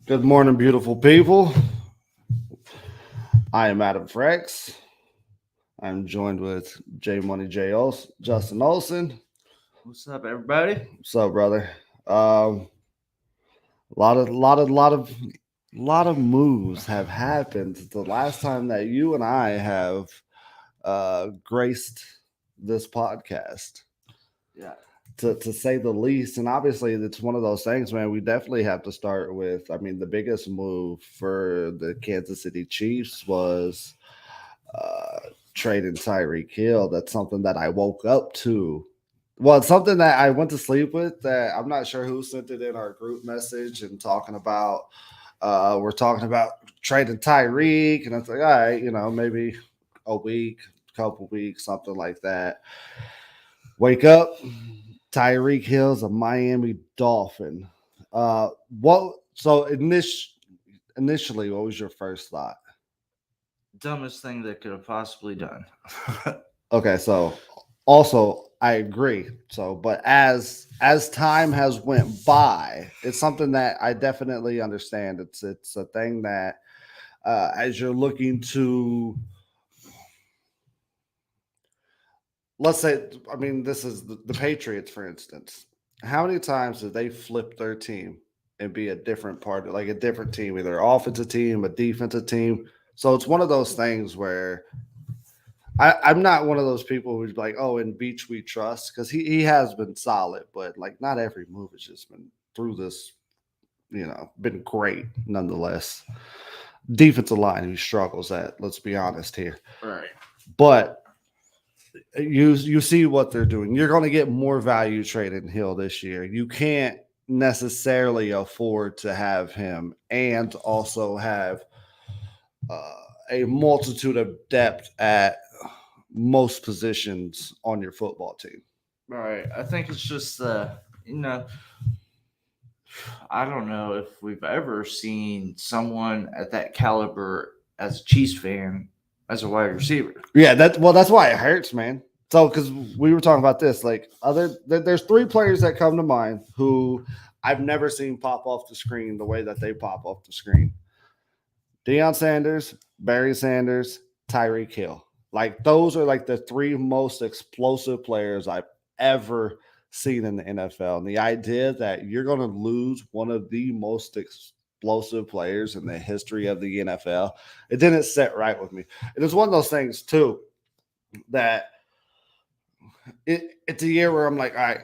Good morning, beautiful people. I am Adam Frex. I'm joined with J Money J Olson, Justin Olson. What's up, everybody? What's up, brother? A lot of moves have happened the last time that you and I have graced this podcast. Yeah, To say the least. And obviously, it's one of those things, man. We definitely have to start with. I mean, the biggest move for the Kansas City Chiefs was uh, trading Tyreek Hill. That's something that I woke up to. Well, it's something that I went to sleep with. That I'm not sure who sent it in our group message and talking about. We're talking about trading Tyreek, and it's like, all right, maybe a week, couple weeks, something like that. Wake up, Tyreek Hill's a Miami Dolphin. What? So initially, what was your first thought? dumbest thing that could have possibly done. Okay, so also I agree. So, but as time has went by, it's something that I definitely understand. It's a thing that as you're looking to, let's say, I mean, this is the Patriots, for instance. How many times did they flip their team and be a different part, like a different team, either offensive team, a defensive team? So it's one of those things where I'm not one of those people who's like, oh, in Beach we trust, because he has been solid, but like not every move has just been through this, been great nonetheless. Defensive line who struggles at, let's be honest here. Right. But you see what they're doing. You're going to get more value trading Hill this year. You can't necessarily afford to have him and also have uh, a multitude of depth at most positions on your football team. Right. I think it's just you know, I don't know if we've ever seen someone at that caliber as a Chiefs fan as a wide receiver. Yeah, that's why it hurts, man. So because we were talking about this, like there's three players that come to mind who I've never seen pop off the screen the way that they pop off the screen. Deion Sanders, Barry Sanders, Tyreek Hill. Like those are like the three most explosive players I've ever seen in the NFL. And the idea that you're going to lose one of the most explosive players in the history of the NFL, it didn't sit right with me. It was one of those things too that it's a year where I'm like, all right,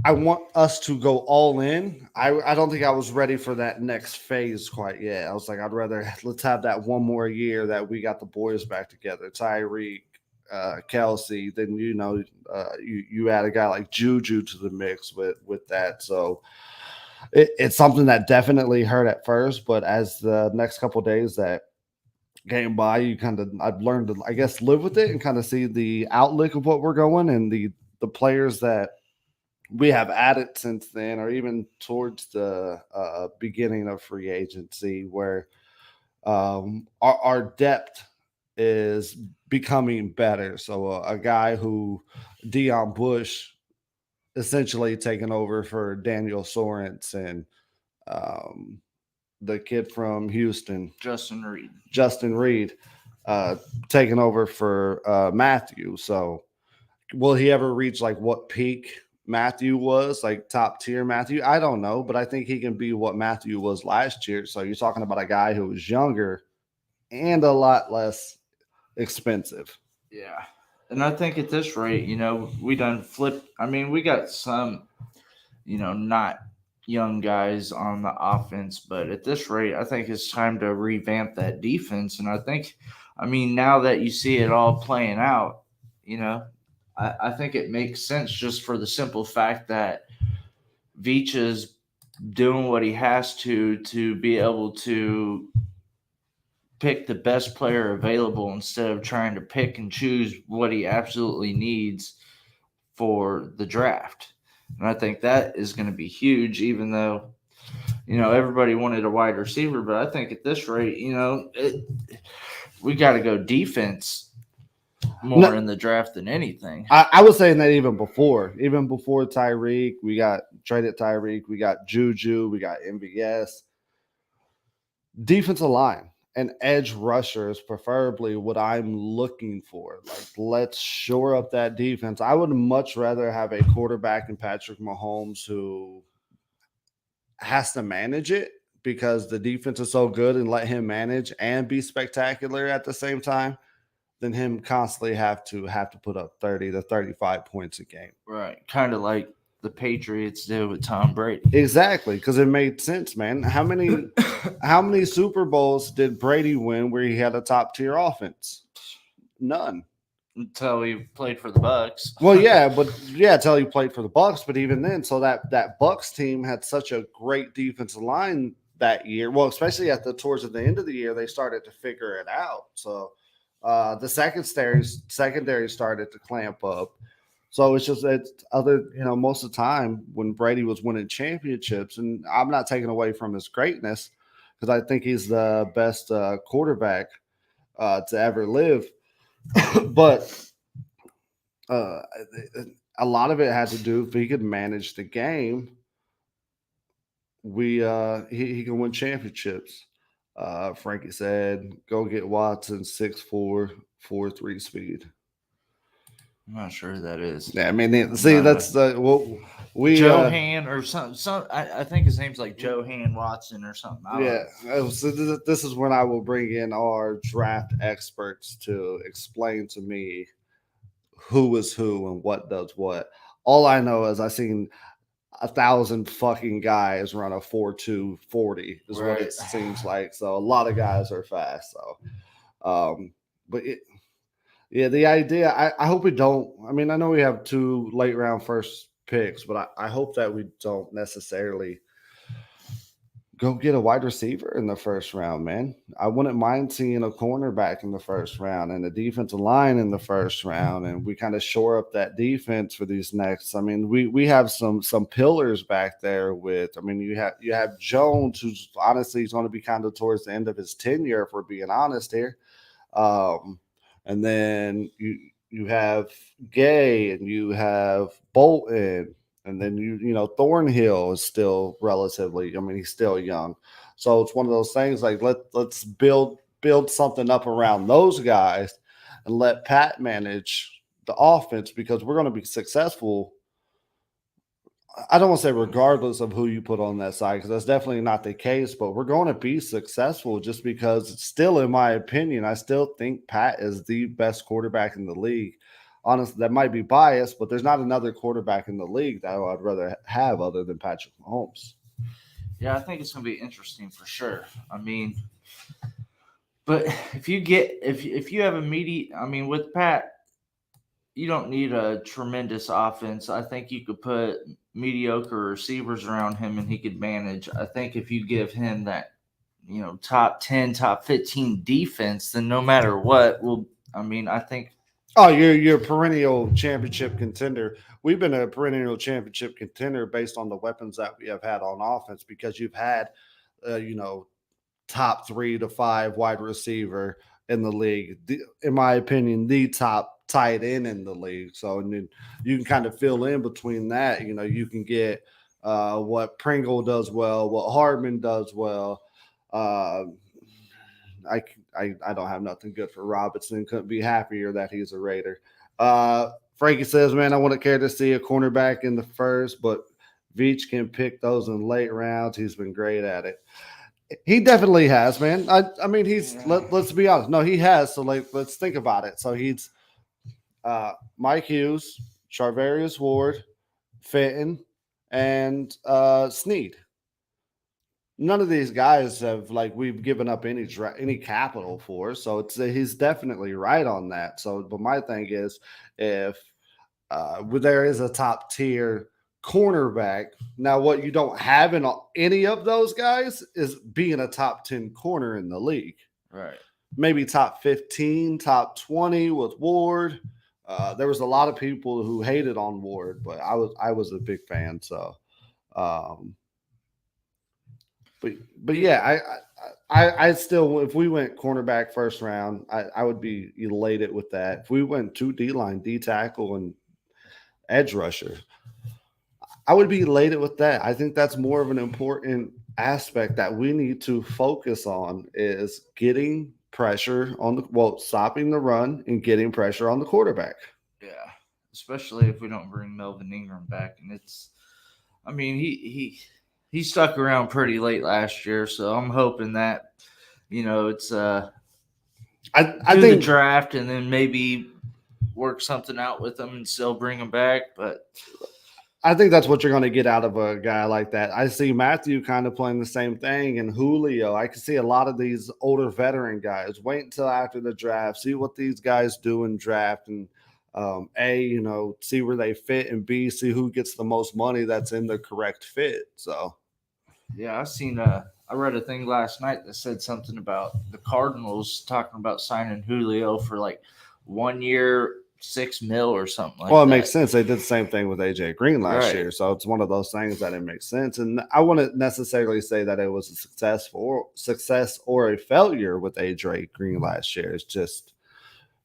I want us to go all in. I don't think I was ready for that next phase quite yet. I was like, I'd rather let's have that one more year that we got the boys back together, Tyreek, Kelsey. Then you add a guy like Juju to the mix with that. So it's something that definitely hurt at first, but as the next couple of days that came by, you kind of I've learned to I guess live with it and kind of see the outlook of what we're going and the players that we have added since then, or even towards the beginning of free agency, where our depth is becoming better. So a guy who Dion Bush essentially taking over for Daniel Sorensen, um, the kid from Houston, Justin Reed. Justin Reed, uh, taking over for Matthew. So will he ever reach like what peak Matthew was, like top tier Matthew? I don't know, but I think he can be what Matthew was last year. So you're talking about a guy who was younger and a lot less expensive. Yeah. And I think at this rate, we done flipped. I mean, we got some, not young guys on the offense, but at this rate, I think it's time to revamp that defense. And I mean, now that you see it all playing out, you know, I think it makes sense just for the simple fact that Veach is doing what he has to be able to pick the best player available instead of trying to pick and choose what he absolutely needs for the draft. And I think that is going to be huge, even though, everybody wanted a wide receiver. But I think at this rate, we got to go defense more No, in the draft than anything. I was saying that even before Tyreek, we got traded Tyreek, we got Juju, we got MVS. defensive line and edge rusher is preferably what I'm looking for. Like, let's shore up that defense. I would much rather have a quarterback in Patrick Mahomes who has to manage it because the defense is so good and let him manage and be spectacular at the same time than him constantly have to put up 30 to 35 points a game. Right. Kind of like the Patriots did with Tom Brady. Exactly, because it made sense, man. How many Super Bowls did Brady win where he had a top tier offense? None. Until he played for the Bucks. Well, yeah, until he played for the Bucks. But even then, so that Bucks team had such a great defensive line that year. Well, especially towards the end of the year, they started to figure it out. So the secondary started to clamp up. So it's other, most of the time when Brady was winning championships, and I'm not taking away from his greatness because I think he's the best quarterback to ever live. But uh, a lot of it had to do if he could manage the game, he can win championships. Frankie said, "Go get Watson 6'4", 4.3 speed." I'm not sure who that is. Yeah, I mean, see, that's the Johan or something. I think his name's like Johan Watson or something. So this is when I will bring in our draft experts to explain to me who is who and what does what. All I know is I've seen 1,000 fucking guys run a 4.2 40 is what it seems like. So a lot of guys are fast. So, but yeah, the idea, I hope we don't. I mean, I know we have 2 late round first picks, but I hope that we don't necessarily go get a wide receiver in the first round, man. I wouldn't mind seeing a cornerback in the first round and a defensive line in the first round, and we kind of shore up that defense for these next. I mean, we have some pillars back there with. I mean, you have Jones, who's honestly he's going to be kind of towards the end of his tenure, if we're being honest here. And then you have Gay and you have Bolton, and then Thornhill is still relatively. I mean, he's still young, so it's one of those things like let's build something up around those guys, and let Pat manage the offense because we're going to be successful. I don't want to say regardless of who you put on that side, because that's definitely not the case, but we're going to be successful just because it's still, in my opinion, I still think Pat is the best quarterback in the league. Honestly, that might be biased, but there's not another quarterback in the league that I'd rather have other than Patrick Mahomes. Yeah, I think it's going to be interesting for sure. I mean, but if you have with Pat, you don't need a tremendous offense. I think you could put mediocre receivers around him and he could manage. I think if you give him that, top 10, top 15 defense, then no matter what, I think. Oh, you're a perennial championship contender. We've been a perennial championship contender based on the weapons that we have had on offense because you've had, top 3 to 5 wide receiver in the league. In my opinion, the top tight end in the league. So and then you can kind of fill in between that. You can get what Pringle does well, what Hardman does well. I don't have nothing good for Robinson. Couldn't be happier that he's a Raider. Frankie says, man, I wouldn't care to see a cornerback in the first, but Veach can pick those in late rounds. He's been great at it. He definitely has, man. I mean, let's be honest. No, he has. So let's think about it. So he's Mike Hughes, Charvarius Ward, Fenton, and Snead. None of these guys have we've given up any capital for, so he's definitely right on that. So, but my thing is, if there is a top tier cornerback, now what you don't have in any of those guys is being a top 10 corner in the league. Right. Maybe top 15, top 20 with Ward. There was a lot of people who hated on Ward, but I was a big fan. So. But yeah, I still, if we went cornerback first round, I would be elated with that. If we went 2 D-line, D tackle, and edge rusher, I would be elated with that. I think that's more of an important aspect that we need to focus on is getting pressure on stopping the run and getting pressure on the quarterback. Yeah, especially if we don't bring Melvin Ingram back, and I mean, he stuck around pretty late last year, so I'm hoping that it's I do the think draft and then maybe work something out with them and still bring him back. But I think that's what you're going to get out of a guy like that. I see Matthew kind of playing the same thing, and Julio. I can see a lot of these older veteran guys wait until after the draft, see what these guys do in draft, and see where they fit, and B, see who gets the most money that's in the correct fit. So, yeah, I read a thing last night that said something about the Cardinals talking about signing Julio for like 1 year, 6 mil or something like well, it that. makes sense. They did the same thing with AJ Green last Right. year, so it's one of those things that it makes sense. And I wouldn't necessarily say that it was a success or a failure with AJ Green last year. It's just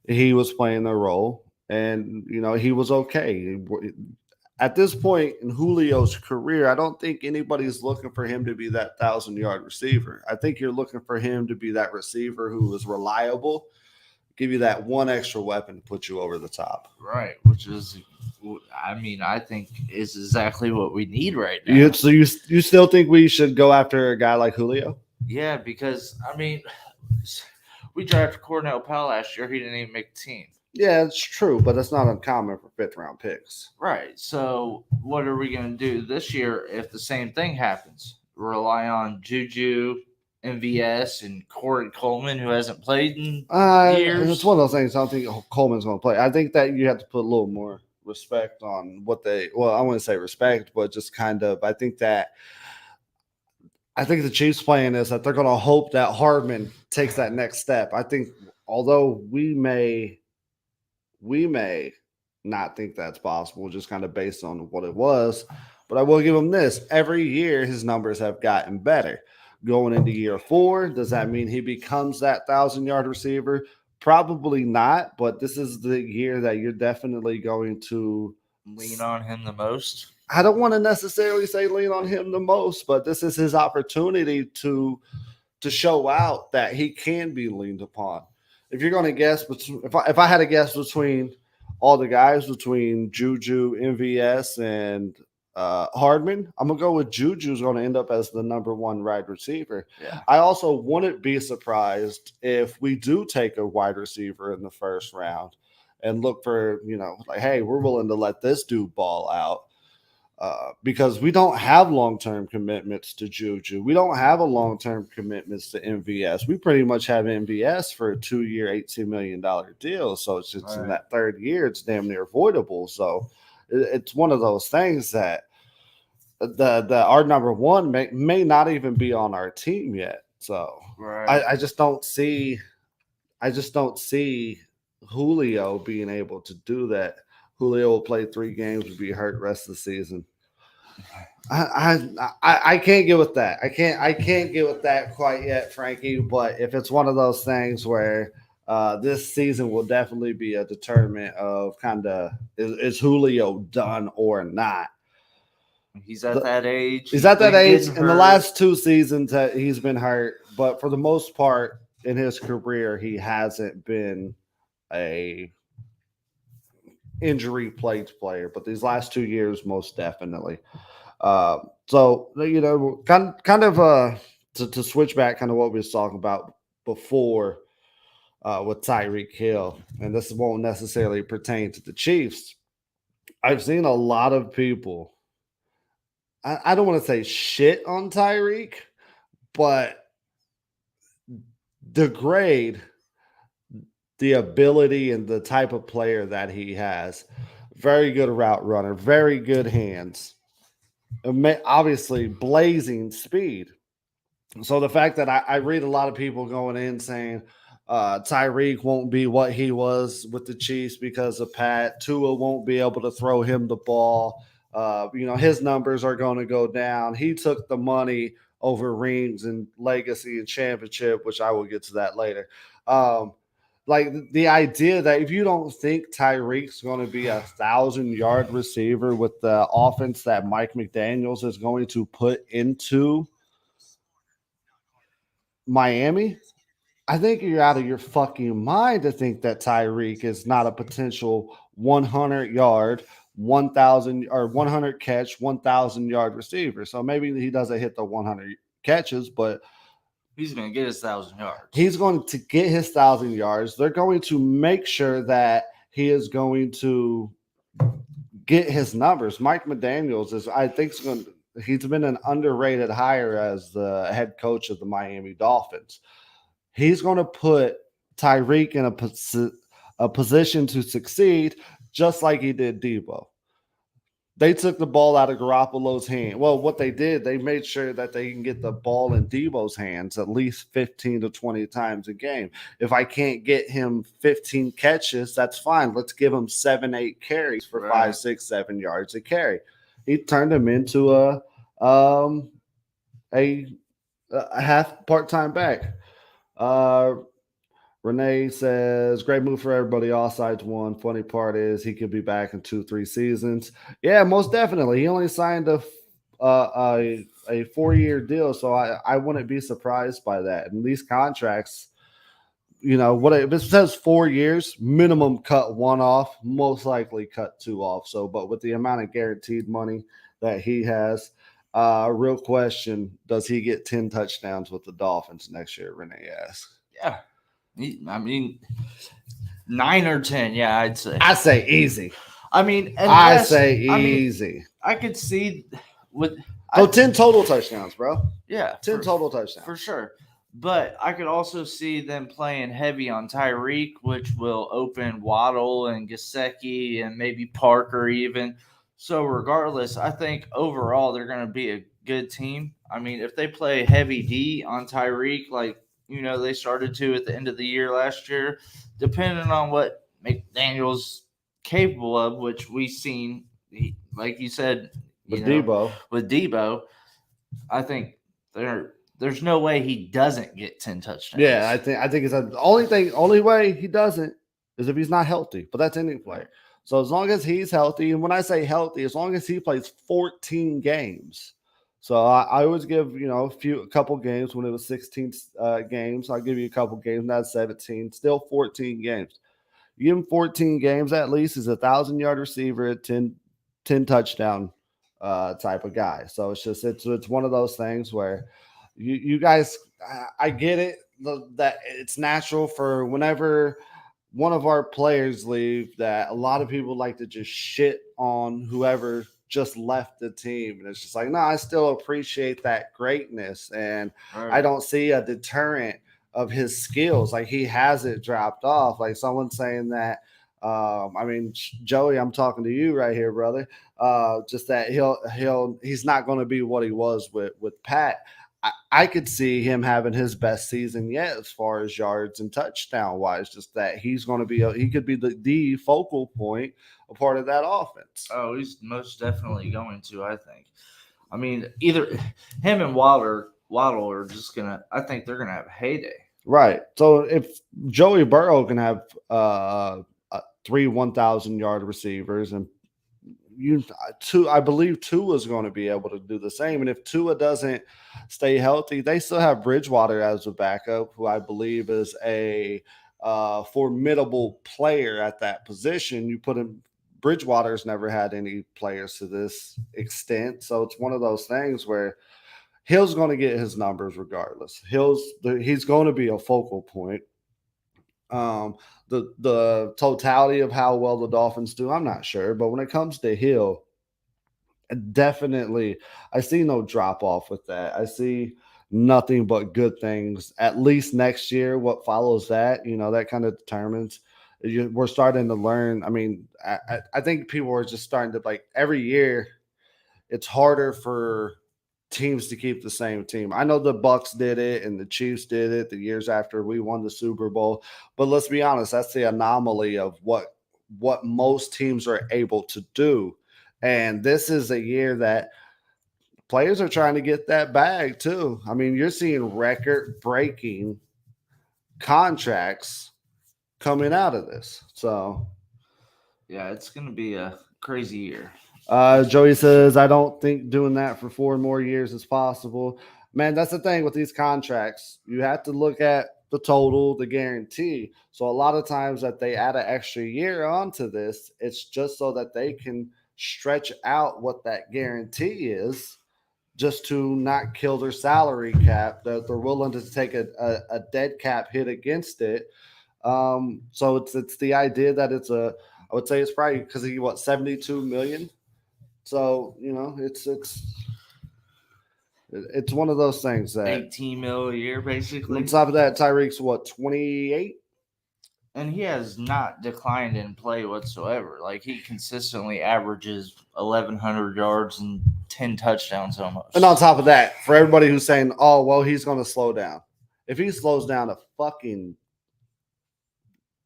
he was playing the role, and he was okay. At this point in Julio's career, I don't think anybody's looking for him to be that 1,000-yard receiver. I think you're looking for him to be that receiver who is reliable, give you that one extra weapon to put you over the top. Right, which is, I mean, I think is exactly what we need right now. You still think we should go after a guy like Julio? Yeah, because I mean, we drafted Cornell Powell last year. He didn't even make the team. Yeah, it's true, but it's not uncommon for fifth-round picks. Right. So what are we going to do this year if the same thing happens? Rely on Juju, MVS, and Corey Coleman, who hasn't played in years. It's one of those things. I don't think Coleman's going to play. I think that you have to put a little more respect on what they. Well, I wouldn't say respect, but just kind of. I think the Chiefs playing is that they're going to hope that Hardman takes that next step. I think, although we may not think that's possible, just kind of based on what it was. But I will give him this: every year his numbers have gotten better. Going into year 4, does that mean he becomes that 1,000-yard receiver? Probably not, but this is the year that you're definitely going to lean on him the most. I don't want to necessarily say lean on him the most, but this is his opportunity to show out that he can be leaned upon. If you're going to guess, if I had to guess between all the guys, between Juju, MVS, and Hardman, I'm gonna go with Juju's going to end up as the number 1 wide receiver. Yeah. I also wouldn't be surprised if we do take a wide receiver in the first round and look for, like, hey, we're willing to let this dude ball out. Because we don't have long-term commitments to Juju. We don't have a long-term commitments to MVS. We pretty much have MVS for a 2-year, $18 million deal. So it's just in that third year, it's damn near avoidable. So it's one of those things that our number 1 may not even be on our team yet. So I just don't see Julio being able to do that. Julio will play 3 games, will be hurt rest of the season. I can't get with that. I can't get with that quite yet, Frankie. But if it's one of those things where this season will definitely be a determinant of kind of is Julio done or not. He's at that age. He's at that age. In the last 2 seasons, he's been hurt, but for the most part in his career, he hasn't been a injury plagued player. But these last 2 years, most definitely. So kind of to switch back, kind of what we was talking about before with Tyreek Hill, and this won't necessarily pertain to the Chiefs. I've seen a lot of people. I don't want to say shit on Tyreek, but degrade the ability and the type of player that he has. Very good route runner, very good hands. Obviously blazing speed. So the fact that I read a lot of people going in saying Tyreek won't be what he was with the Chiefs because of Pat. Tua won't be able to throw him the ball. His numbers are going to go down. He took the money over rings and legacy and championship, which I will get to that later. Like the idea that if you don't think Tyreek's going to be 1,000-yard receiver with the offense that Mike McDaniels is going to put into Miami, I think you're out of your fucking mind to think that Tyreek is not a potential 100 yard, 1,000 or 100 catch, 1,000 yard receiver. So maybe he doesn't hit the 100 catches, but He's going to get his 1,000 yards. he's going to get his 1,000 yards. They're going to make sure that he is going to get his numbers. Mike McDaniels is, I think, he's been an underrated hire as the head coach of the Miami Dolphins. He's going to put Tyreek in a position to succeed, just like he did Debo. They took the ball out of Garoppolo's hand. Well, what they did, they made sure that they can get the ball in Debo's hands at least 15 to 20 times a game. If I can't get him 15 catches, that's fine. Let's give him 7, 8 carries for Right. 5, 6, 7 yards a carry. He turned him into a half part-time back. Renee says, great move for everybody. All sides won. Funny part is he could be back in 2-3 seasons. Yeah, most definitely. He only signed a 4-year deal, so I wouldn't be surprised by that. And these contracts, if it says 4 years, minimum cut 1 off, most likely cut 2 off. So, but with the amount of guaranteed money that he has, real question, does he get 10 touchdowns with the Dolphins next year? Renee asks. Yeah. I mean, 9 or 10, yeah, I'd say. I say easy. I mean, I say easy. I could see with 10 total touchdowns, bro. Yeah, 10 total touchdowns for sure. But I could also see them playing heavy on Tyreek, which will open Waddle and Gesicki and maybe Parker even. So regardless, I think overall they're going to be a good team. I mean, if they play heavy D on Tyreek, like they started to at the end of the year last year, depending on what McDaniels capable of, which we've seen, like you said, with Debo, I think there's no way he doesn't get 10 touchdowns. Yeah, I think it's the only way he doesn't is if he's not healthy. But that's any player. So as long as he's healthy, and when I say healthy, as long as he plays 14 games. So I always give a couple games. When it was 16 games, I'll give you a couple games. Not 17, still 14 games. You give him 14 games at least. He's a 1,000-yard receiver, 10 touchdown type of guy. So it's one of those things where you guys, I get it that it's natural for whenever one of our players leave that a lot of people like to just shit on whoever just left the team. And it's just like, no, I still appreciate that greatness. And I don't see a deterrent of his skills. Like he hasn't dropped off. Like someone's saying that, Joey, I'm talking to you right here, brother. Just that he's not going to be what he was with Pat. I could see him having his best season yet as far as yards and touchdown wise. Just that he's going to be he could be the focal point, a part of that offense. Oh, he's most definitely going to. I think. I mean, either him and Waddle are just gonna. I think they're gonna have a heyday. Right. So if Joey Burrow can have 3 1,000-yard receivers and I believe Tua is going to be able to do the same. And if Tua doesn't stay healthy, they still have Bridgewater as a backup, who I believe is a formidable player at that position. You put him. Bridgewater's never had any players to this extent, so it's one of those things where Hill's going to get his numbers regardless. He's going to be a focal point. The totality of how well the Dolphins do, I'm not sure. But when it comes to Hill, definitely, I see no drop off with that. I see nothing but good things. At least next year, what follows that, that kind of determines. We're starting to learn. I mean, I think people are just starting to like every year. It's harder for teams to keep the same team. I know the Bucks did it and the Chiefs did it the years after we won the Super Bowl, but let's be honest, that's the anomaly of what most teams are able to do. And this is a year that players are trying to get that bag too. I mean, you're seeing record-breaking contracts coming out of this. So yeah, it's going to be a crazy year. Joey says, I don't think doing that for 4 more years is possible. Man, that's the thing with these contracts. You have to look at the total, the guarantee. So a lot of times that they add an extra year onto this, it's just so that they can stretch out what that guarantee is, just to not kill their salary cap. That they're willing to take a dead cap hit against it. So it's the idea that I would say it's probably because he 72 million. So it's one of those things that 18 mil a year, basically. on top of that, Tyreek's 28. And he has not declined in play whatsoever. Like, he consistently averages 1,100 yards and 10 touchdowns almost. And on top of that, for everybody who's saying, "Oh, well, he's going to slow down," if he slows down a fucking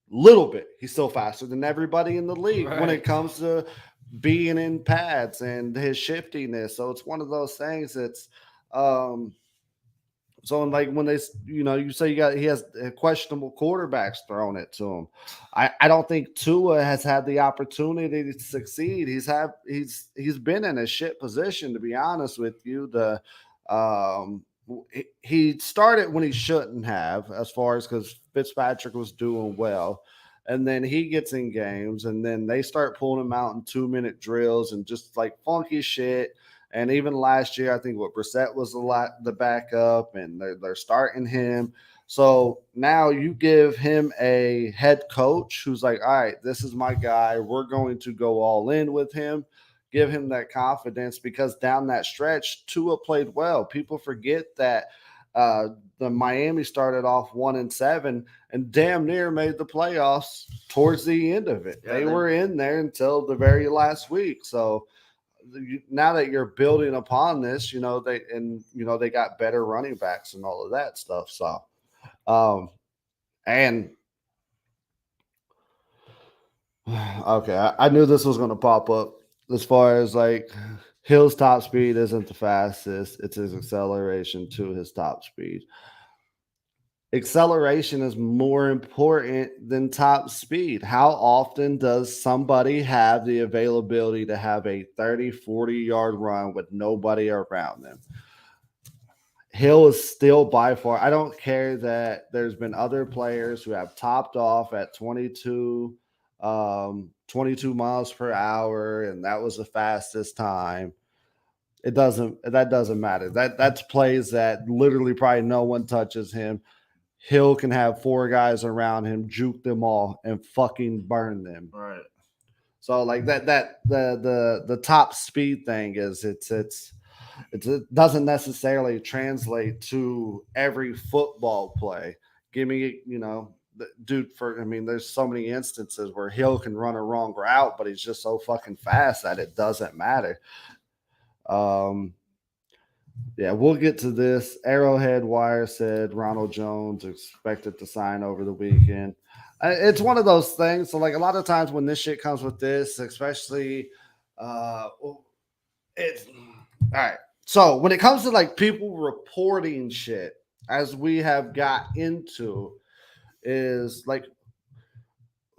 little bit, he's still faster than everybody in the league when it comes to being in pads and his shiftiness. So it's one of those things that's so like when they you say he has questionable quarterbacks thrown it to him. I don't think Tua has had the opportunity to succeed. He's been in a shit position, to be honest with you. He started when he shouldn't have, as far as because Fitzpatrick was doing well. And then he gets in games, and then they start pulling him out in 2-minute drills and just like funky shit. And even last year, I think Brissett was the backup, and they're starting him. So now you give him a head coach who's like, all right, this is my guy. We're going to go all in with him. Give him that confidence, because down that stretch, Tua played well. People forget that the Miami started off 1-7 and damn near made the playoffs towards the end of it. They were in there until the very last week. So now that you're building upon this, they got better running backs and all of that stuff. So, and okay, I knew this was going to pop up as far as like Hill's top speed isn't the fastest. It's his acceleration to his top speed. Acceleration is more important than top speed. How often does somebody have the availability to have a 30, 40-yard run with nobody around them? Hill is still by far. I don't care that there's been other players who have topped off at 22 miles per hour, and that was the fastest time. That doesn't matter. That's plays that literally probably no one touches him. Hill can have 4 guys around him, juke them all, and fucking burn them. Right. So like the top speed thing is it doesn't necessarily translate to every football play. Give me, dude, there's so many instances where Hill can run a wrong route, but he's just so fucking fast that it doesn't matter. Yeah, we'll get to this. Arrowhead Wire said Ronald Jones expected to sign over the weekend. It's one of those things. So, like, a lot of times when this shit comes with this, especially, it's all right. So, when it comes to like people reporting shit, as we have got into, is like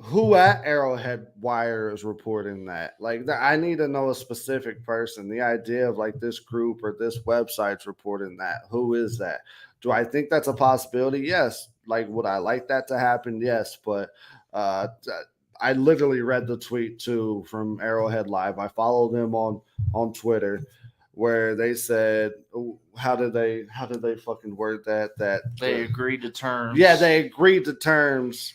who at Arrowhead Wire is reporting that? Like, I need to know a specific person. The idea of like this group or this website's reporting that. Who is that? Do I think that's a possibility? Yes. Like, would I like that to happen? Yes. But I literally read the tweet too from Arrowhead Live. I follow them on Twitter, where they said, how did they fucking word that? That they agreed to terms. Yeah, they agreed to terms.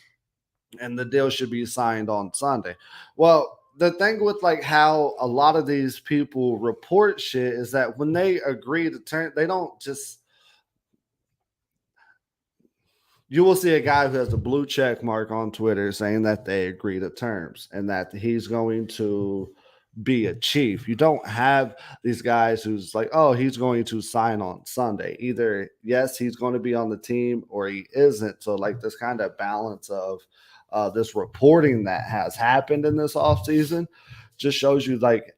And the deal should be signed on Sunday. Well, the thing with like how a lot of these people report shit is that when they agree to turn, they don't just. You will see a guy who has a blue check mark on Twitter saying that they agree to terms and that he's going to be a chief. You don't have these guys who's like, oh, he's going to sign on Sunday. Either yes, he's going to be on the team or he isn't. So like this kind of balance of this reporting that has happened in this offseason just shows you like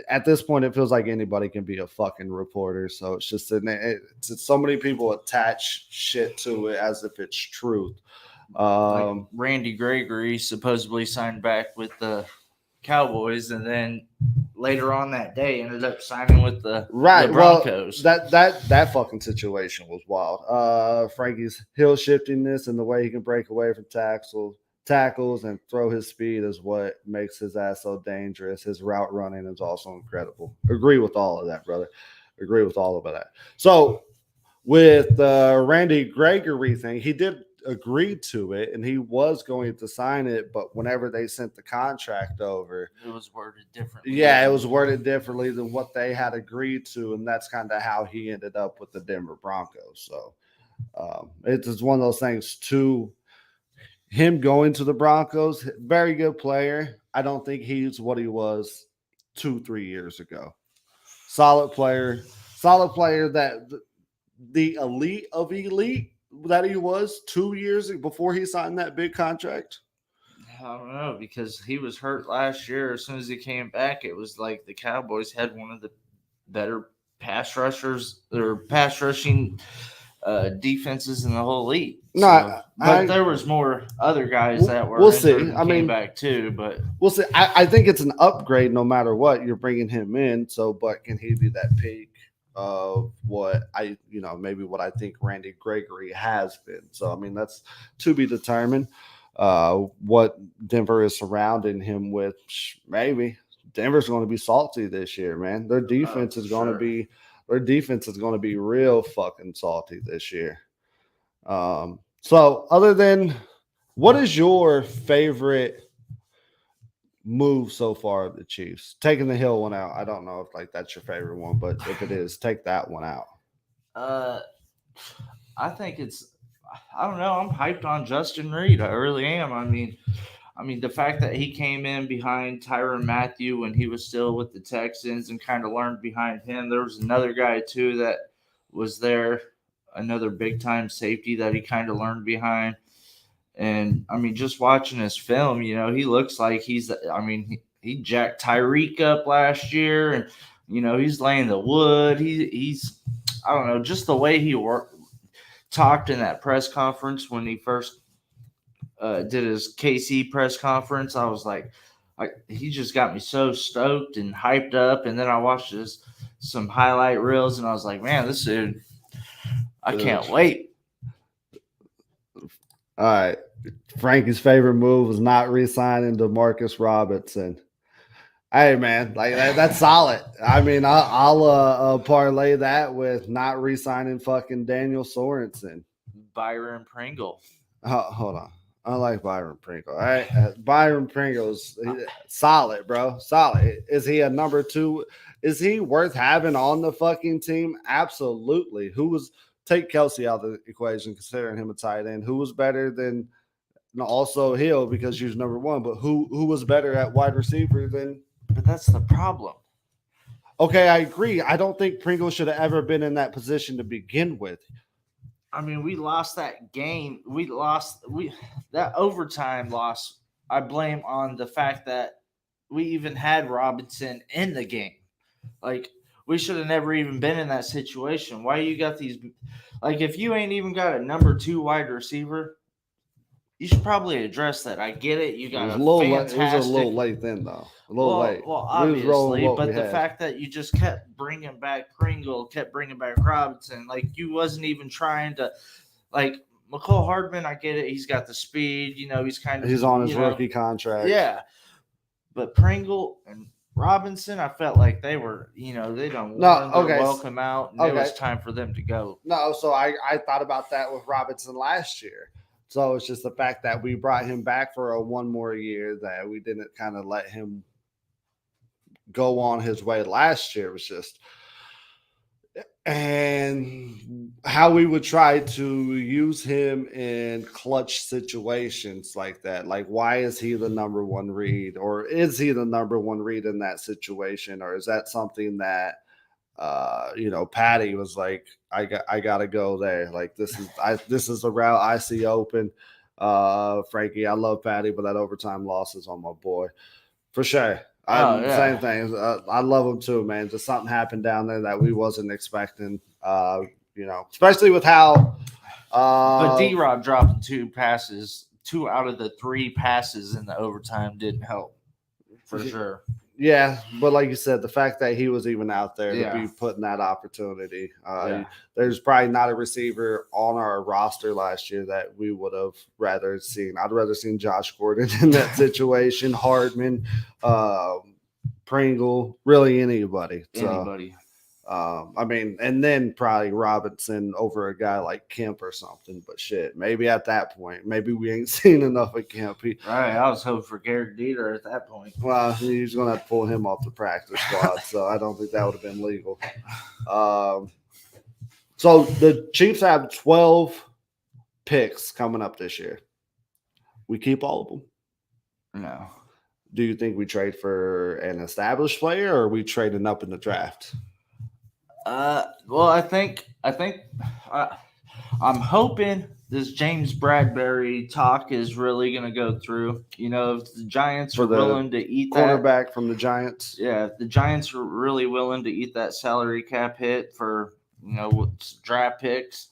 at this point it feels like anybody can be a fucking reporter. So it's just it's so many people attach shit to it as if it's truth. Like Randy Gregory supposedly signed back with the Cowboys, and then later on that day ended up signing with the Well, Broncos. that fucking situation was wild. Frankie's hill shiftiness and the way he can break away from tackles and throw his speed is what makes his ass so dangerous. His route running is also incredible. Agree with all of that, brother. Agree with all of that. So with the Randy Gregory thing, he did agree to it and he was going to sign it, but whenever they sent the contract over, it was worded differently. Yeah, it was worded differently than what they had agreed to, and that's kind of how he ended up with the Denver Broncos. So it's one of those things too. Him going to the Broncos, very good player. I don't think he's what he was 2-3 years ago. Solid player that the elite of elite that he was 2 years before he signed that big contract. I don't know, because he was hurt last year. As soon as he came back, it was like the Cowboys had one of the better pass rushers or pass rushing defenses in the whole league. No, but there was more other guys that were we'll injured see. and came back too. But we'll see. I think it's an upgrade no matter what. You're bringing him in. So, but can he be that peak of what maybe what I think Randy Gregory has been? So, I mean, that's to be determined. What Denver is surrounding him with, maybe Denver's going to be salty this year, man. Their defense is going to be real fucking salty this year. So other than, what is your favorite move so far of the Chiefs? Taking the Hill one out. I don't know if that's your favorite one, but if it is, take that one out. I think I don't know. I'm hyped on Justin Reed. I really am. I mean, the fact that he came in behind Tyrann Mathieu when he was still with the Texans and kind of learned behind him. There was another guy too that was there, another big time safety that he kind of learned behind. And I mean, just watching his film, he looks like he jacked Tyreek up last year, and he's laying the wood. He's I don't know, just the way he talked in that press conference when he first did his KC press conference. I was like, he just got me so stoked and hyped up. And then I watched some highlight reels, and I was like, man, this dude, I can't wait. All right. Frankie's favorite move was not re-signing Demarcus Robinson. Hey, man, that's solid. I mean, I'll parlay that with not re-signing fucking Daniel Sorensen. Byron Pringle. Hold on. I like Byron Pringle. All right. Byron Pringle's solid, bro. Solid. Is he a number 2? Is he worth having on the fucking team? Absolutely. Take Kelsey out of the equation, considering him a tight end. Who was better than also Hill because he was number 1, but who was better at wide receiver than? But that's the problem. Okay, I agree. I don't think Pringle should have ever been in that position to begin with. I mean, we lost that game. That overtime loss. I blame on the fact that we even had Robinson in the game. Like, we should have never even been in that situation. Why you got these? Like, if you ain't even got a number 2 wide receiver, you should probably address that. I get it. You got it was a little late then, though. A little late. Well, obviously, but the fact that you just kept bringing back Pringle, kept bringing back Robinson, like you wasn't even trying to, like McCole Hardman. I get it. He's got the speed. He's on his rookie contract. Yeah, but Pringle and Robinson, I felt like they were, they don't welcome out, and it was time for them to go. No, so I thought about that with Robinson last year. So it's just the fact that we brought him back for one more year, that we didn't kind of let him go on his way last year. It was just, and how we would try to use him in clutch situations like that. Like, why is he the number 1 read, or is he the number 1 read in that situation? Or is that something that, Patty was like, I gotta go there. Like, this is a route I see open. Frankie, I love Patty, but that overtime loss is on my boy for sure. Same thing. I love him too, man. Just something happened down there that we wasn't expecting. Especially with how. But D-Rod dropping 2 passes, 2 out of the 3 passes in the overtime didn't help for sure. Yeah, but like you said, the fact that he was even out there to Yeah. be put in that opportunity, Yeah. there's probably not a receiver on our roster last year that we would have rather seen. I'd rather seen Josh Gordon in that situation, Hardman, Pringle, really anybody. So, Anybody. I mean, and then probably Robinson over a guy like Kemp or something. But shit, maybe at that point, maybe we ain't seen enough of Kemp. Right. I was hoping for Garrett Dieter at that point. Well, he's going to have to pull him off the practice squad, so I don't think that would have been legal. So the Chiefs have 12 picks coming up this year. We keep all of them. No. Do you think we trade for an established player, or are we trading up in the draft? Well, I think I'm hoping this James Bradbury talk is really going to go through. You know, if the Giants For are the willing to eat that, Quarterback from the Giants. yeah, if the Giants are really willing to eat that salary cap hit for, you know, draft picks,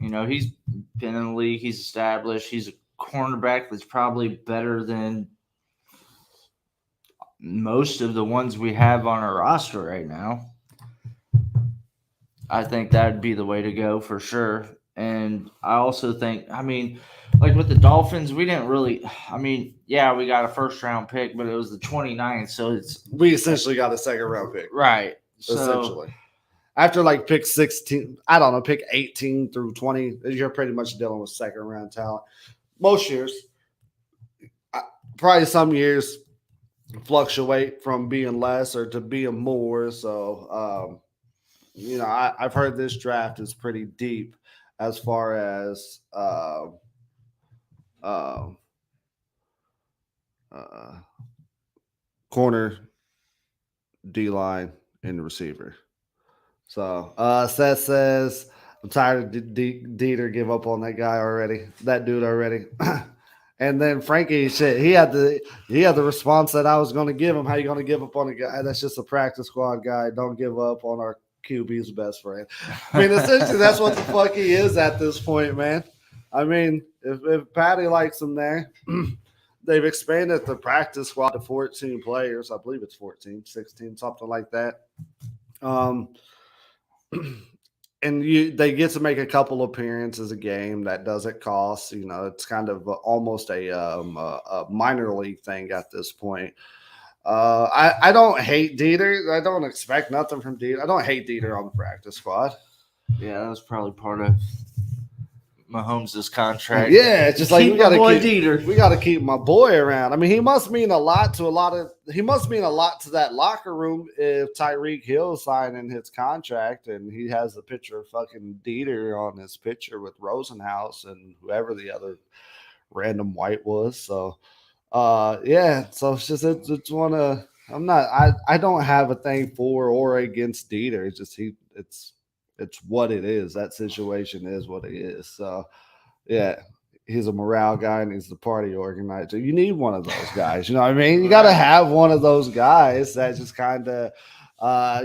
you know, he's been in the league, he's established, he's a cornerback that's probably better than most of the ones we have on our roster right now. I think that'd be the way to go for sure. And I also think, I mean, like with the Dolphins, we didn't really, I mean, yeah, we got a first round pick, but it was the 29th. So it's, We essentially got a second round pick. right. So, Essentially. After like pick 16, I don't know, pick 18 through 20, you're pretty much dealing with second round talent. Most years, probably some years fluctuate from being less or to being more. So, you know, I've heard this draft is pretty deep as far as corner, D line, and receiver. So Seth says, I'm tired of Dieter give up on that guy already, that dude already. And then Frankie, shit, he had the response that I was going to give him. How you going to give up on a guy that's just a practice squad guy? Don't give up on our QB's best friend. I mean, essentially, that's what the fuck he is at this point, man. I mean, if Patty likes him there, they've expanded the practice squad to 14 players. I believe it's 14, 16, something like that. And they get to make a couple appearances a game. That doesn't cost. You know, it's kind of almost a minor league thing at this point. I don't hate Dieter. I don't expect nothing from Dieter. I don't hate Dieter on the practice squad. yeah, that was probably part of Mahomes' contract. Yeah, it's just like we got Dieter. to keep my boy around. I mean, he must mean a lot to that locker room if Tyreek Hill signing his contract and he has the picture of fucking Dieter on his picture with Rosenhaus and whoever the other random white was. So, yeah. So it's just it's one of I don't have a thing for or against Dieter. It's just it's what it is. That situation is what it is. So, yeah, he's a morale guy and he's the party organizer. You need one of those guys. You know what I mean? You got to have one of those guys that just kind of,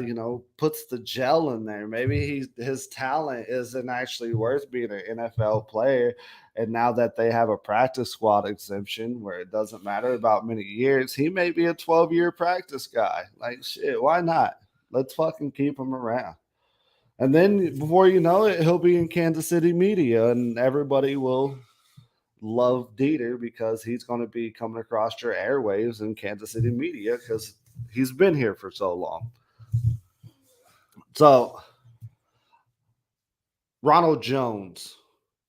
you know, puts the gel in there. Maybe his talent isn't actually worth being an NFL player. And now that they have a practice squad exemption where it doesn't matter about many years, he may be a 12-year practice guy. Like, shit, why not? Let's fucking keep him around. And then before you know it, he'll be in Kansas City media and everybody will love Dieter because he's going to be coming across your airwaves in Kansas City media because he's been here for so long. So, Ronald Jones,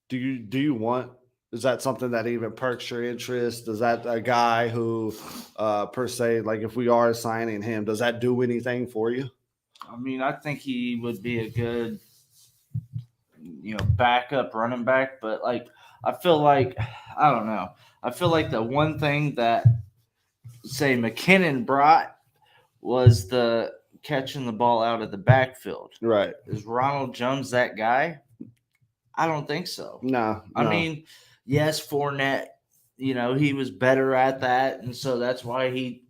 do you want? Is that something that even perks your interest? Is that a guy who, per se, like if we are signing him, does that do anything for you? I mean, I think he would be a good, you know, backup running back, but like I feel like I don't know. I feel like the one thing that say McKinnon brought was the catching the ball out of the backfield. Right. Is Ronald Jones that guy? I don't think so. No. I mean, yes, Fournette, you know, he was better at that, and so that's why he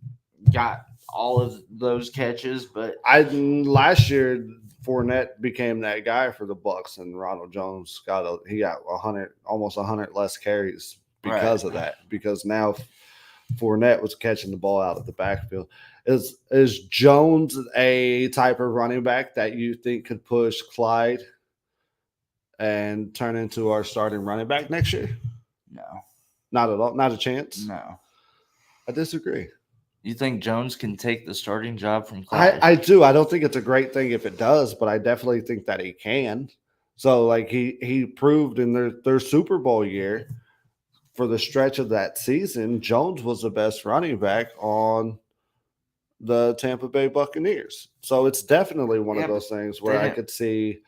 got all of those catches. But last year Fournette became that guy for the Bucks, and Ronald Jones got 100, almost 100 less carries because of that. Because now Fournette was catching the ball out of the backfield. Is Jones a type of running back that you think could push Clyde and turn into our starting running back next year? No, Not at all. Not a chance. no. I disagree. You think Jones can take the starting job from Clyde? I do. I don't think it's a great thing if it does, but I definitely think that he can. So like he proved in their Super Bowl year for the stretch of that season, Jones was the best running back on the Tampa Bay Buccaneers. So it's definitely one of those things where I could see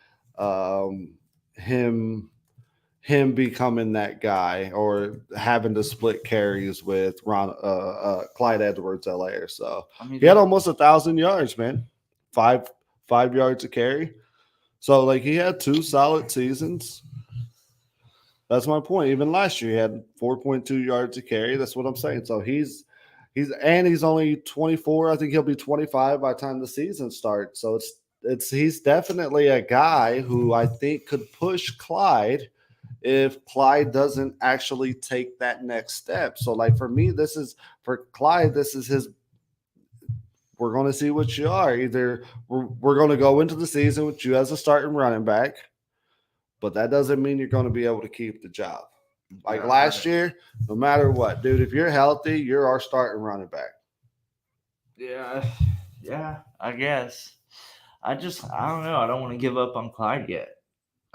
him becoming that guy or having to split carries with Clyde Edwards-Helaire. So he had almost 1,000 yards, man. Five yards a carry. So like he had 2 solid seasons. That's my point. Even last year he had 4.2 yards a carry. That's what I'm saying. So he's only 24. I think he'll be 25 by the time the season starts. So he's definitely a guy who I think could push Clyde if Clyde doesn't actually take that next step. So like for me, for Clyde, this is his. We're going to see what you are. Either we're going to go into the season with you as a starting running back, but that doesn't mean you're going to be able to keep the job. Like last year, no matter what, dude, if you're healthy, you're our starting running back. Yeah, I guess. I don't know. I don't want to give up on Clyde yet.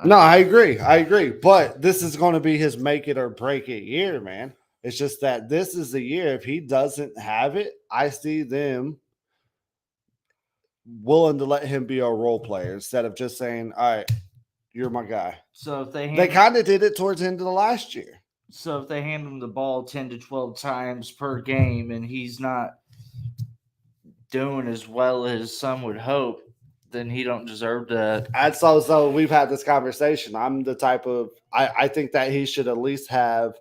No, I agree. But this is going to be his make it or break it year, man. It's just that this is the year. If he doesn't have it, I see them willing to let him be a role player instead of just saying, all right, you're my guy. So if they kind of did it towards the end of the last year. So if they hand him the ball 10 to 12 times per game and he's not doing as well as some would hope, then he don't deserve to. And so we've had this conversation. I'm the type of I think that he should at least have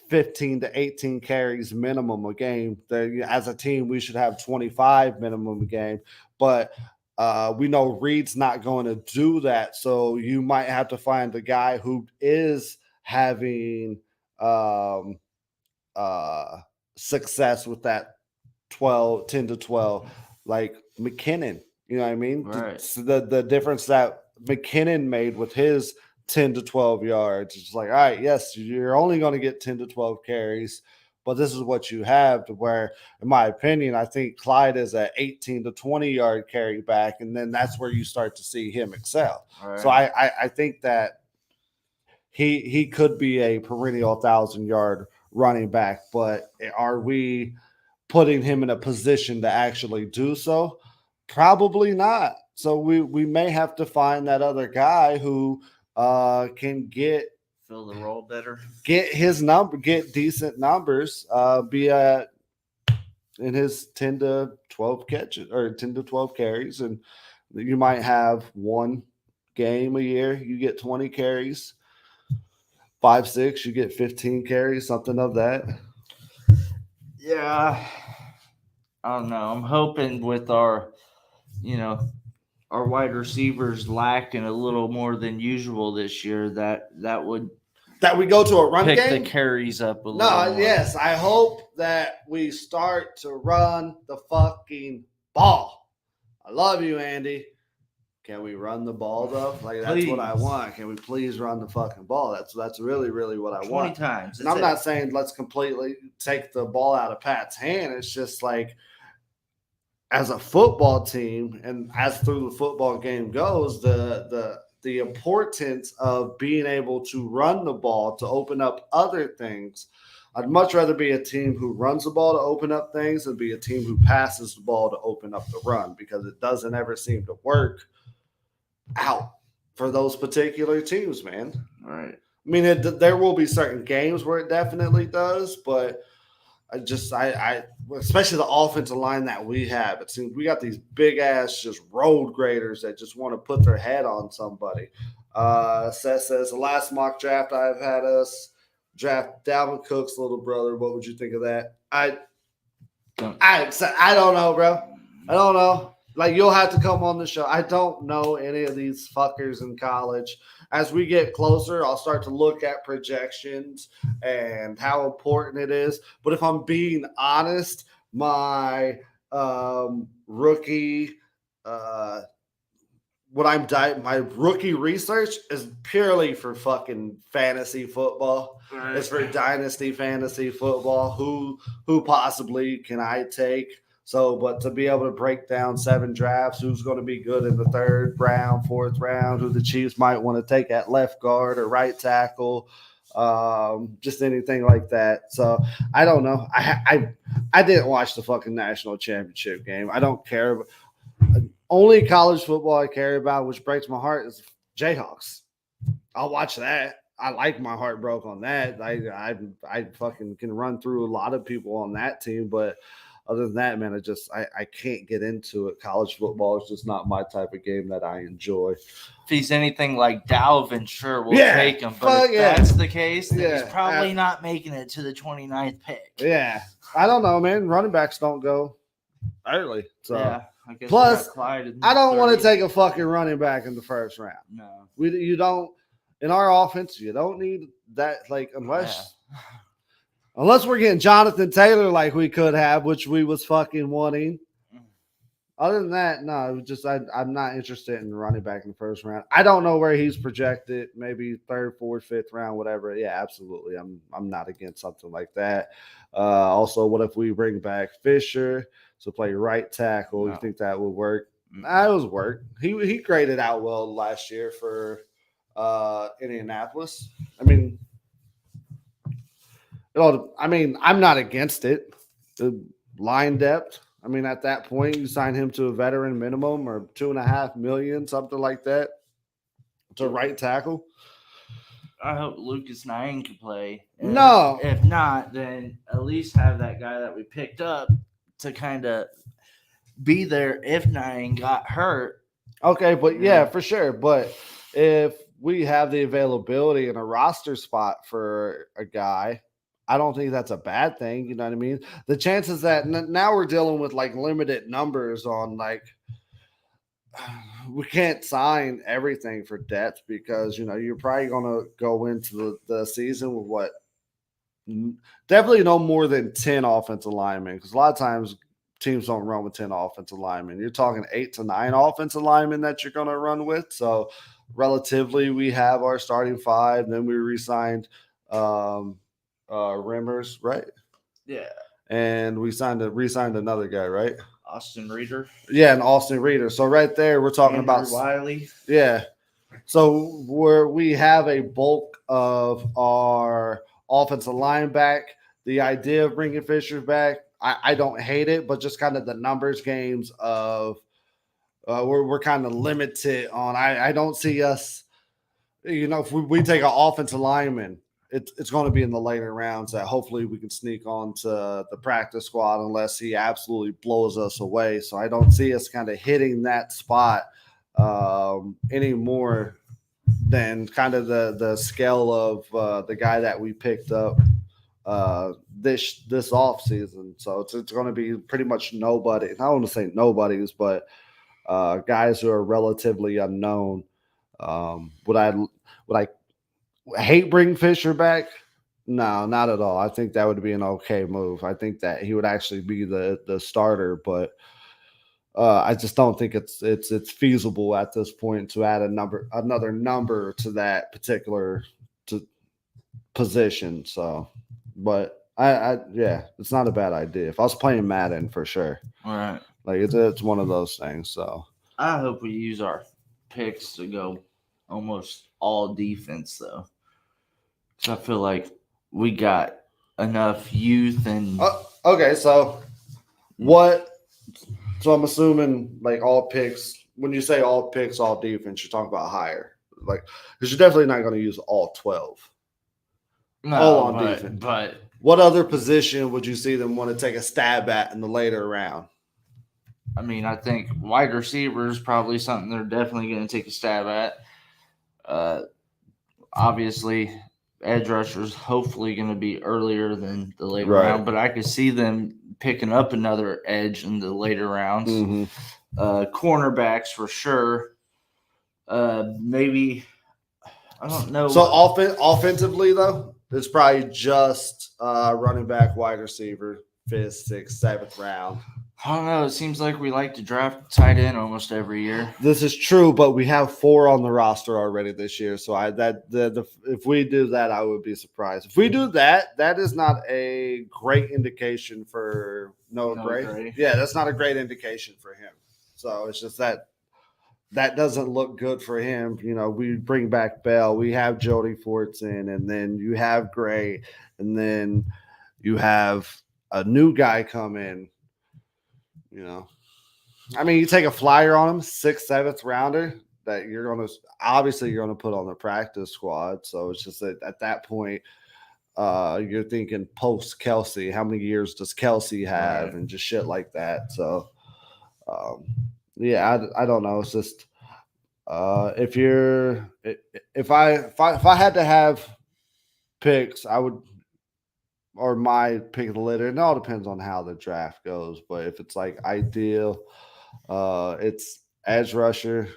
15 to 18 carries minimum a game. As a team, we should have 25 minimum a game. But we know Reed's not going to do that. So you might have to find the guy who is having success with that 10 to 12, like McKinnon. You know what I mean? Right. The difference that McKinnon made with his 10 to 12 yards. It's like, all right, yes, you're only going to get 10 to 12 carries, but this is what you have. To where, in my opinion, I think Clyde is an 18 to 20 yard carry back, and then that's where you start to see him excel. Right. So I think that he could be a perennial 1,000-yard running back, but are we putting him in a position to actually do so? Probably not. So we may have to find that other guy who can fill the role better, get decent numbers, be in his 10 to 12 catches or 10 to 12 carries, and you might have one game a year you get 20 carries, 5-6 you get 15 carries, something of that. Yeah, I don't know. I'm hoping with our wide receivers lacking a little more than usual this year, that we go to a run pick game? The carries up a little more. Yes, I hope that we start to run the fucking ball. I love you, Andy. Can we run the ball, though? Like, that's what I want. Can we please run the fucking ball? That's really, really what I want. 20 times. And I'm not saying let's completely take the ball out of Pat's hand. It's just like, as a football team, and as through the football game goes, the importance of being able to run the ball to open up other things. I'd much rather be a team who runs the ball to open up things than be a team who passes the ball to open up the run, because it doesn't ever seem to work out for those particular teams, man. All right. I mean, there will be certain games where it definitely does, but I especially the offensive line that we have. It seems we got these big ass just road graders that just want to put their head on somebody. Seth says the last mock draft I've had us draft Dalvin Cook's little brother. What would you think of that? I don't know, bro. I don't know. Like, you'll have to come on the show. I don't know any of these fuckers in college. As we get closer, I'll start to look at projections and how important it is. But if I'm being honest, my rookie my rookie research is purely for fucking fantasy football. Right. It's for dynasty fantasy football. Who possibly can I take? So, but to be able to break down 7 drafts, who's going to be good in the 3rd round, 4th round, who the Chiefs might want to take at left guard or right tackle, just anything like that. So I don't know. I didn't watch the fucking national championship game. I don't care. Only college football I care about, which breaks my heart, is Jayhawks. I'll watch that. I like my heart broke on that. I fucking can run through a lot of people on that team, but other than that, man, I can't get into it. College football is just not my type of game that I enjoy. If he's anything like Dalvin, sure, we'll take him. But if that's the case, then he's probably not making it to the 29th pick. Yeah. I don't know, man. Running backs don't go early. So yeah. I guess plus, I don't want to take a fucking running back in the 1st round. No. You don't. In our offense, you don't need that, like, unless we're getting Jonathan Taylor like we could have, which we was fucking wanting. Other than that, no, I'm not interested in running back in the 1st round. I don't know where he's projected, maybe 3rd, 4th, 5th round, whatever. Yeah, absolutely. I'm not against something like that. Also, what if we bring back Fisher to play right tackle? No. You think that would work? That was work. He graded out well last year for Indianapolis. I'm not against it. The line depth. At that point, you sign him to a veteran minimum or $2.5 million, something like that, to right tackle. I hope Lucas Nine can play. No. If not, then at least have that guy that we picked up to kind of be there if Nine got hurt. Okay, but yeah, for sure. But if we have the availability in a roster spot for a guy, I don't think that's a bad thing. You know what I mean? The chances that now we're dealing with like limited numbers on like we can't sign everything for depth because, you're probably going to go into the season with what? Definitely no more than 10 offensive linemen because a lot of times teams don't run with 10 offensive linemen. You're talking 8 to 9 offensive linemen that you're going to run with. So relatively, we have our starting 5. Then we re-signed Rimmers, right? Yeah. And we re-signed another guy, right? Austin Reeder. Yeah, and Austin Reeder. So right there, we're talking about Wiley. Yeah. So we have a bulk of our offensive line back. The idea of bringing Fisher back, I don't hate it, but just kind of the numbers games of we're kind of limited on. I don't see us, if we take an offensive lineman, it's going to be in the later rounds that hopefully we can sneak on to the practice squad unless he absolutely blows us away. So I don't see us kind of hitting that spot any more than kind of the scale of the guy that we picked up this off season. So it's going to be pretty much nobody. I don't want to say nobodies, but guys who are relatively unknown. Would I hate bringing Fisher back? No, not at all. I think that would be an okay move. I think that he would actually be the starter, but I just don't think it's feasible at this point to add another number to that particular position. So, but it's not a bad idea. If I was playing Madden, for sure. All right. Like it's one of those things. So I hope we use our picks to go almost all defense though. So I feel like we got enough youth and okay, so what? So I'm assuming like all picks. When you say all picks, all defense, you're talking about higher, like because you're definitely not going to use all 12. No, all on defense. But what other position would you see them want to take a stab at in the later round? I think wide receiver is probably something they're definitely going to take a stab at. Obviously, edge rushers hopefully going to be earlier than the later round, but I could see them picking up another edge in the later rounds. Mm-hmm. cornerbacks for sure. Maybe I don't know. So offensively though, it's probably just running back, wide receiver, fifth, sixth, seventh round. I don't know. It seems like we like to draft tight end almost every year. This is true, but we have 4 on the roster already this year. So if we do that, I would be surprised. If we do that, that is not a great indication for Noah Gray. Yeah, that's not a great indication for him. So it's just that doesn't look good for him. You know, we bring back Bell, we have Jody Fortson, and then you have Gray, and then you have a new guy come in. You know, I mean, you take a flyer on him, 6th, 7th rounder that you're going to put on the practice squad. So it's just that at that point, you're thinking post Kelsey, how many years does Kelsey have, and just shit like that. So, yeah, I don't know. It's just if I had to have picks, I would. Or my pick of the litter. It all depends on how the draft goes. But if it's like ideal, it's edge rusher.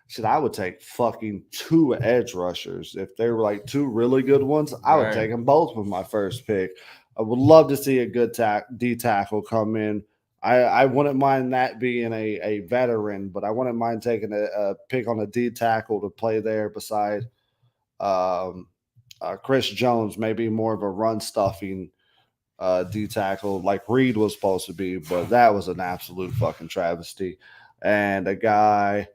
Shit, I would take fucking 2 edge rushers. If they were like 2 really good ones, I would take them both with my first pick. I would love to see a good D tackle come in. I wouldn't mind that being a veteran, but I wouldn't mind taking a pick on a D tackle to play there beside Chris Jones, maybe more of a run stuffing D tackle like Reed was supposed to be, but that was an absolute fucking travesty. And a guy,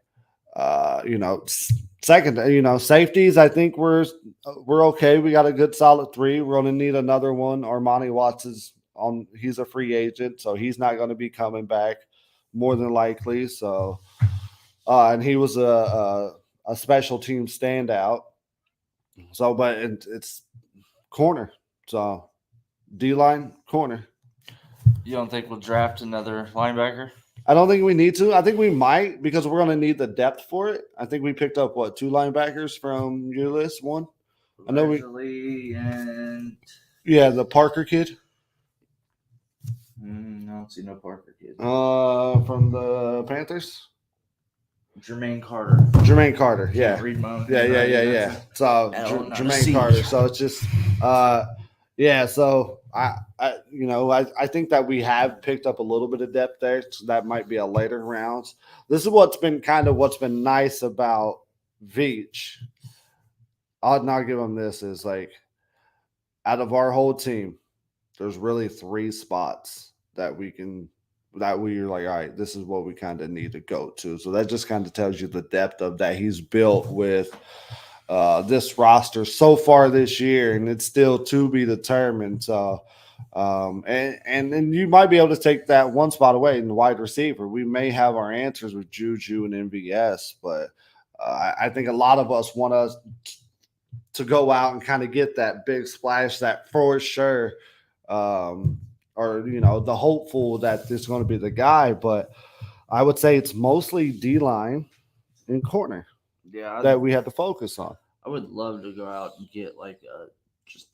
second, safeties. I think we're okay. We got a good solid 3. We're going to need another one. Armani Watts he's a free agent, so he's not going to be coming back more than likely. So, and he was a special team standout. So, but it's corner. So, D-line, corner. You don't think we'll draft another linebacker? I don't think we need to. I think we might because we're going to need the depth for it. I think we picked up, 2 linebackers from your list? 1? I know and the Parker kid. I don't see no Parker kid. From the Panthers? Jermaine Carter, yeah. Read my Yeah. So Jermaine Carter. So it's just, yeah. So I think that we have picked up a little bit of depth there. So that might be a later rounds. This is what's been nice about Veach. I'll not give him this is like, out of our whole team, there's really 3 spots that we're like, all right, this is what we kind of need to go to. So that just kind of tells you the depth of that he's built with this roster so far this year, and it's still to be determined. So, and then you might be able to take that 1 spot away in the wide receiver. We may have our answers with Juju and MVS, but I think a lot of us want us to go out and kind of get that big splash, that for sure. Or the hopeful that this is going to be the guy, but I would say it's mostly D-line and corner that we have to focus on. I would love to go out and get like a just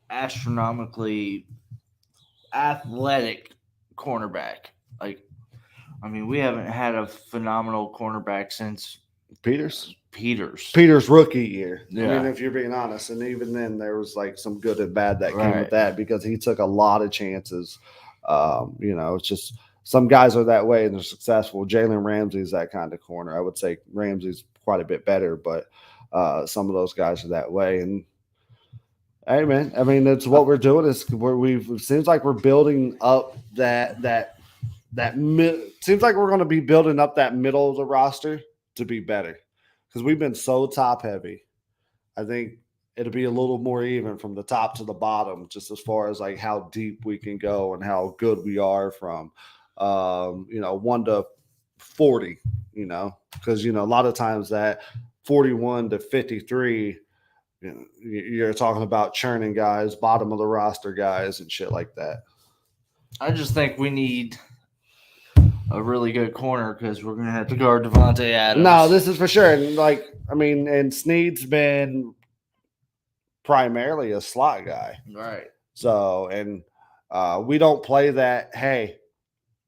astronomically athletic cornerback. Like, I mean, we haven't had a phenomenal cornerback since Peters rookie year. Yeah. I mean, if you're being honest, and even then there was like some good and bad that came with that because he took a lot of chances. It's just some guys are that way and they're successful. Jalen Ramsey's that kind of corner. I would say Ramsey's quite a bit better, but some of those guys are that way. And hey, man, I mean, it's what we're doing is it seems like we're building up that seems like we're going to be building up that middle of the roster to be better. Because we've been so top heavy. I think it'll be a little more even from the top to the bottom, just as far as like how deep we can go and how good we are from 1 to 40, because a lot of times that 41 to 53, you're talking about churning guys, bottom of the roster guys and shit like that. I just think we need a really good corner because we're going to have to guard Devontae Adams. No, this is for sure. And and Snead's been primarily a slot guy. Right. So, and we don't play that, hey,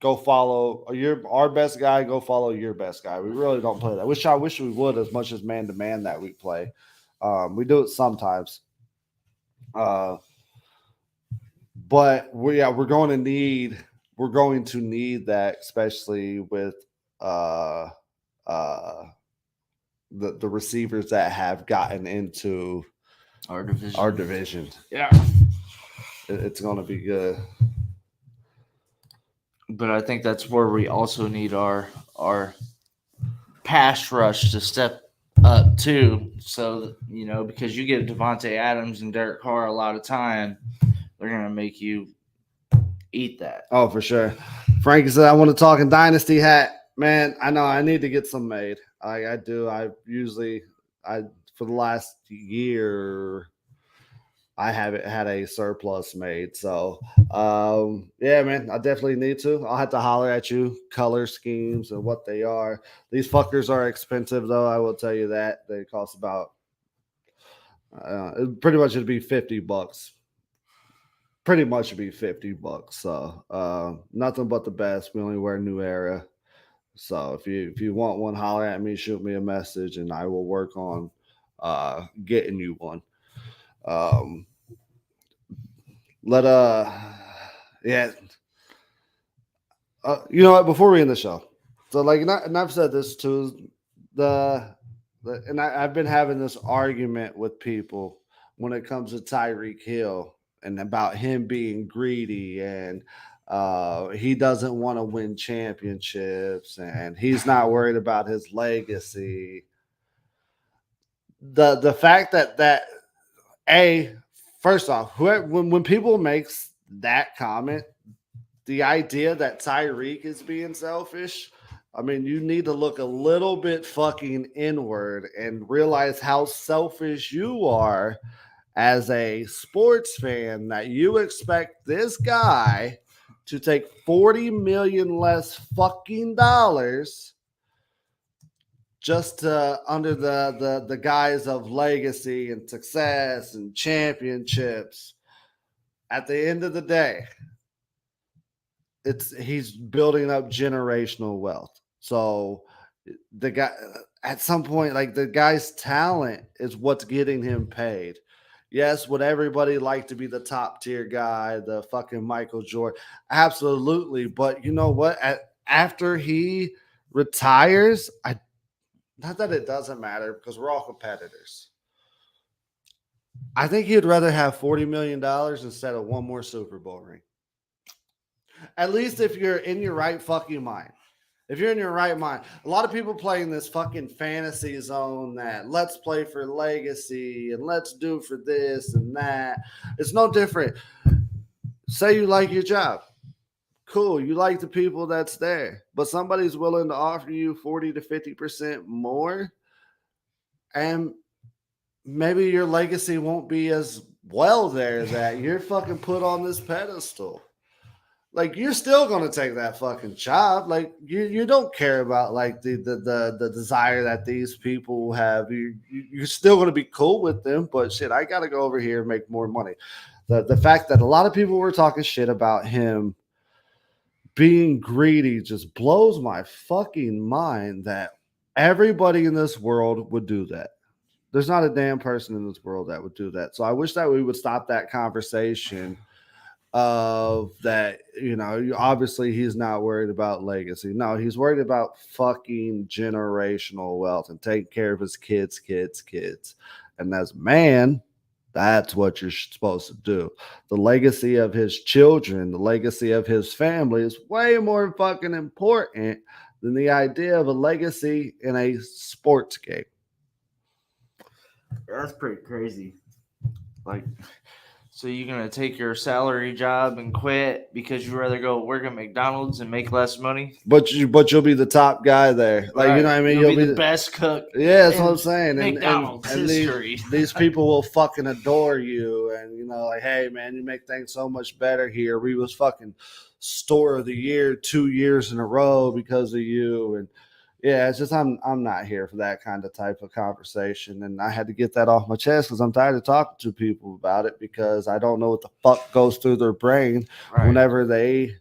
go follow our best guy, go follow your best guy. We really don't play that. I wish we would as much as man to man that we play. We do it sometimes. But we're going to need that, especially with the receivers that have gotten into Our division. our division. Yeah. It's going to be good. But I think that's where we also need our pass rush to step up too. So because you get Devontae Adams and Derek Carr a lot of time, they're gonna make you eat that. Oh, for sure. Frankie said, "I want to talk in Dynasty hat, man. I know I need to get some made. I do. For the last year, I haven't had a surplus made. So, yeah, man, I definitely need to. I'll have to holler at you, color schemes and what they are. These fuckers are expensive, though. I will tell you that they cost about pretty much it'd be $50. Pretty much it'd be $50. So, nothing but the best. We only wear New Era. So if you want one, holler at me, shoot me a message, and I will work on getting you one. Yeah. You know what? Before we end the show, so and I've said this too. I've been having this argument with people when it comes to Tyreek Hill and about him being greedy and he doesn't want to win championships and he's not worried about his legacy. The fact that first off, when people makes that comment, the idea that Tyreek is being selfish, I mean, you need to look a little bit fucking inward and realize how selfish you are as a sports fan that you expect this guy to take $40 million less fucking dollars just under the guise of legacy and success and championships. At the end of the day, he's building up generational wealth. So the guy at some point, like the guy's talent is what's getting him paid. Yes, would everybody like to be the top tier guy, the fucking Michael Jordan? Absolutely. But you know what? After he retires, not that it doesn't matter because we're all competitors. I think he'd rather have $40 million instead of one more Super Bowl ring. At least if you're in your right fucking mind. If you're in your right mind. A lot of people play in this fucking fantasy zone that let's play for legacy and let's do for this and that. It's no different. Say you like your job. Cool. You like the people that's there. But somebody's willing to offer you 40 to 50% more. And maybe your legacy won't be as well there that you're fucking put on this pedestal. Like you're still gonna take that fucking job. Like you don't care about like the desire that these people have. You're still gonna be cool with them, but shit, I gotta go over here and make more money. The fact that a lot of people were talking shit about him being greedy just blows my fucking mind that everybody in this world would do that. There's not a damn person in this world that would do that. So I wish that we would stop that conversation of that, obviously he's not worried about legacy. No, he's worried about fucking generational wealth and taking care of his kids. And as a man, that's what you're supposed to do. The legacy of his children, the legacy of his family is way more fucking important than the idea of a legacy in a sports game. That's pretty crazy. Like, so you're going to take your salary job and quit because you'd rather go work at McDonald's and make less money? But you'll be the top guy there. Like, right. You know what I mean? You'll be the best cook. Yeah, that's what I'm saying. McDonald's and history. These people will fucking adore you. And, like, hey, man, you make things so much better here. We was fucking store of the year 2 years in a row because of you. And, yeah, it's just I'm not here for that kind of type of conversation. And I had to get that off my chest because I'm tired of talking to people about it because I don't know what the fuck goes through their brain whenever they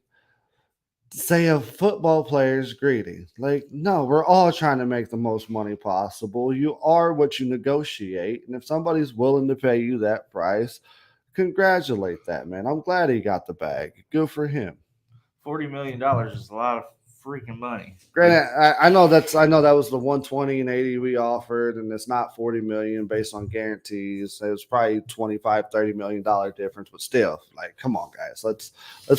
say a football player is greedy. Like, no, we're all trying to make the most money possible. You are what you negotiate. And if somebody's willing to pay you that price, congratulate that man. I'm glad he got the bag. Good for him. $40 million is a lot of freaking money. Granted, I know that was the 120 and 80 we offered, and it's not 40 million based on guarantees. It was probably $25-30 million difference, but still, like, come on, guys, let's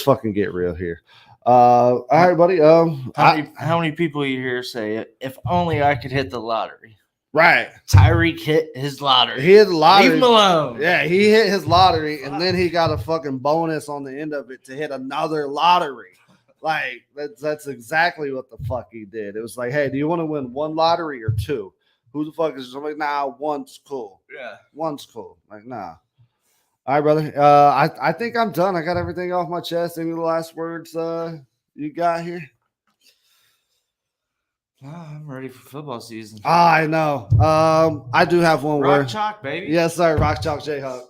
fucking get real here. All right, buddy. How many people you hear say, if only I could hit the lottery? Right. Tyreek hit his lottery. He hit the lottery. Leave him alone. Yeah, he hit his lottery, and then he got a fucking bonus on the end of it to hit another lottery. Like, that's exactly what the fuck he did. It was like, hey, do you want to win one lottery or two? Who the fuck is? I'm like, nah, one's cool. Yeah. One's cool. Like, nah. All right, brother. I think I'm done. I got everything off my chest. Any last words you got here? I'm ready for football season. I know. I do have one word. Rock chalk, baby. Yes, sir. Rock chalk Jayhawk.